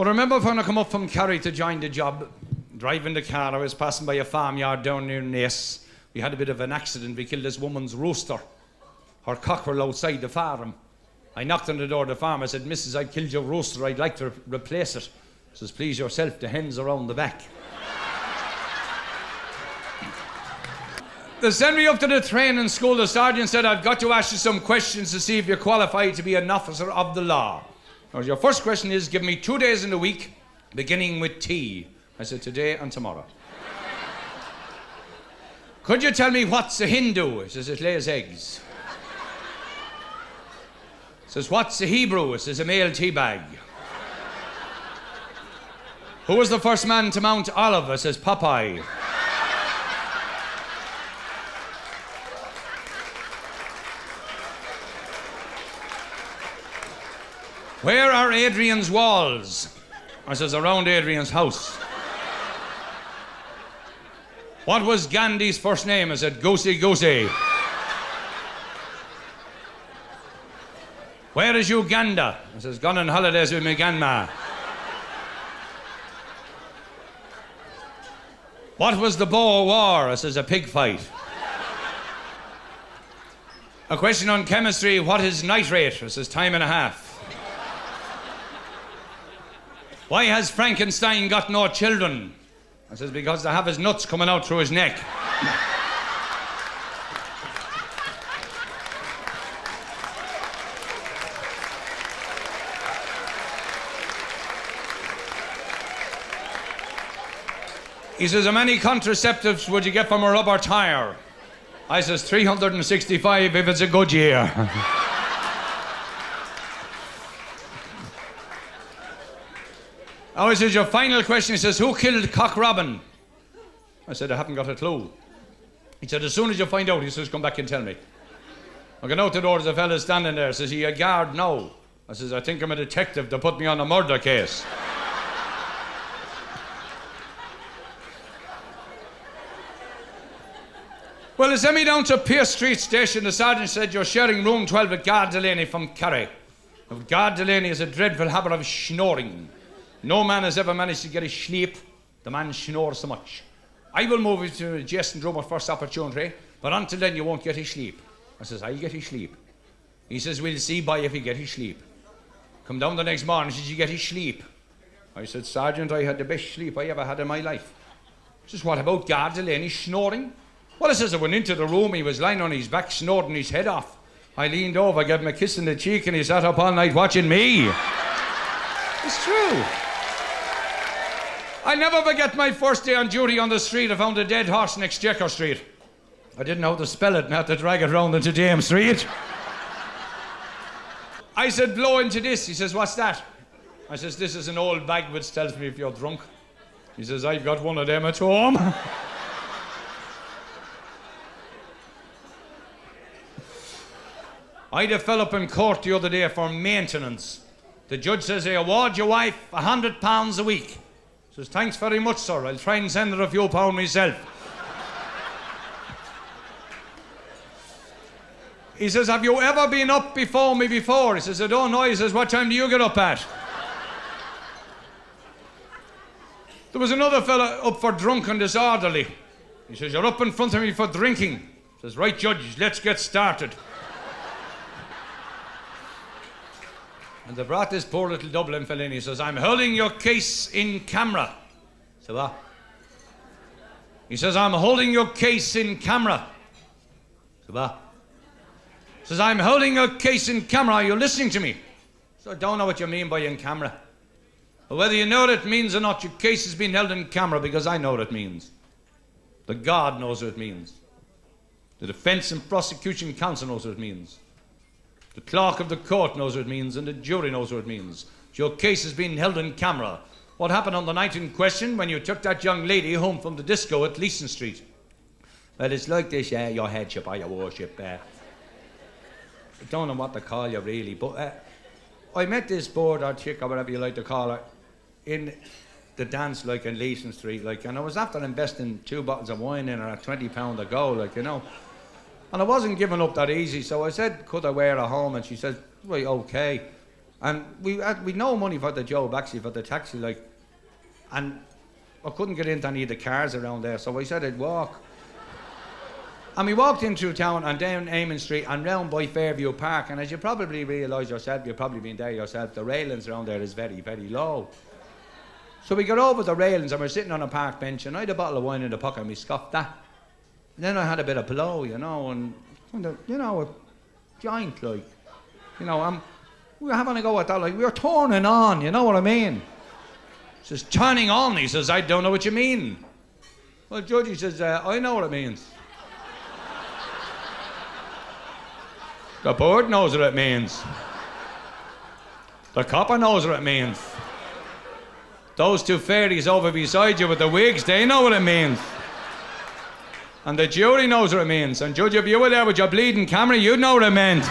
But I remember when I come up from Kerry to join the job, driving the car, I was passing by a farmyard down near Naas. We had a bit of an accident. We killed this woman's rooster. Her cockerel outside the farm. I knocked on the door of the farm. I said, Mrs, I killed your rooster. I'd like to replace it. She says, please yourself, the hen's around the back. They sent me up to the training school. The sergeant said, I've got to ask you some questions to see if you're qualified to be an officer of the law. Now, your first question is, give me 2 days in the week, beginning with T. I said, today and tomorrow. Could you tell me what's a hen do? He says, it lays eggs. He says, what's a Hebrew? It says, a male teabag. Who was the first man to mount Olive? It says, Popeye. Where are Adrian's walls? I says, around Adrian's house. What was Gandhi's first name? I said, Goosey Goosey. Where is Uganda? I says, gone on holidays with my grandma. What was the Boer War? I says, a pig fight. A question on chemistry, what is nitrate? I says, time and a half. Why has Frankenstein got no children? I says, because they have his nuts coming out through his neck. He says, how many contraceptives would you get from a rubber tire? I says, 365 if it's a good year. Oh, he says, your final question, he says, who killed Cock Robin? I said, I haven't got a clue. He said, as soon as you find out, he says, come back and tell me. I got out the door, there's a fella standing there, says, he a guard? No. I says, I think I'm a detective, they put me on a murder case. Well, they sent me down to Pierce Street Station. The sergeant said, you're sharing room 12 with Guard Delaney from Kerry. Guard Delaney has a dreadful habit of snoring. No man has ever managed to get his sleep. The man snores so much. I will move you to adjacent room at first opportunity, but until then you won't get his sleep. I says, I'll get his sleep. He says, we'll see by if he get his sleep. Come down the next morning, says, you get his sleep? I said, Sergeant, I had the best sleep I ever had in my life. He says, what about Guard Delaney snoring? Well, I says, I went into the room, he was lying on his back, snoring his head off. I leaned over, gave him a kiss in the cheek, and he sat up all night watching me. It's true. I'll never forget my first day on duty on the street. I found a dead horse next Jecker Street. I didn't know how to spell it and had to drag it round into James Street. I said, blow into this. He says, what's that? I says, this is an old bag which tells me if you're drunk. He says, I've got one of them at home. I had a fella up in court the other day for maintenance. The judge says, I award your wife £100 a week. Says, thanks very much, sir. I'll try and send her a few pounds myself. He says, have you ever been up before me before? He says, I don't know. He says, what time do you get up at? There was another fella up for drunk and disorderly. He says, you're up in front of me for drinking. He says, right, judge, let's get started. And they brought this poor little Dublin fella in. He says, I'm holding your case in camera. So what? He says, I'm holding your case in camera. So what? He says, I'm holding your case in camera. Are you listening to me? So I don't know what you mean by in camera. But whether you know what it means or not, your case has been held in camera because I know what it means. The God knows what it means. The defence and prosecution counsel knows what it means. The clerk of the court knows what it means, and the jury knows what it means. Your case has been held in camera. What happened on the night in question when you took that young lady home from the disco at Leeson Street? Well, it's like this, your headship or your worship. I don't know what to call you, really, but I met this board or chick or whatever you like to call her in the dance, like, in Leeson Street, like, and I was after investing 2 bottles of wine in her at £20 a go, like, you know. And I wasn't giving up that easy, so I said, could I wear her home? And she said, right, okay. And we'd no money for the job, actually, for the taxi, like. And I couldn't get into any of the cars around there, so I said I'd walk. And we walked in through town and down Eamon Street and round by Fairview Park. And as you probably realise yourself, you've probably been there yourself, the railings around there is very, very low. So we got over the railings and we're sitting on a park bench, and I had a bottle of wine in the pocket and we scoffed that. And then I had a bit of pillow, you know, and you know, a joint, like, you know, we were having a go at that, like, we were turning on, you know what I mean? He says, turning on, he says, I don't know what you mean. Well, Judge, he says, I know what it means. The bird knows what it means. The copper knows what it means. Those two fairies over beside you with the wigs, they know what it means. And the jury knows what it means. And Judge, if you were there with your bleeding camera, you'd know what it meant.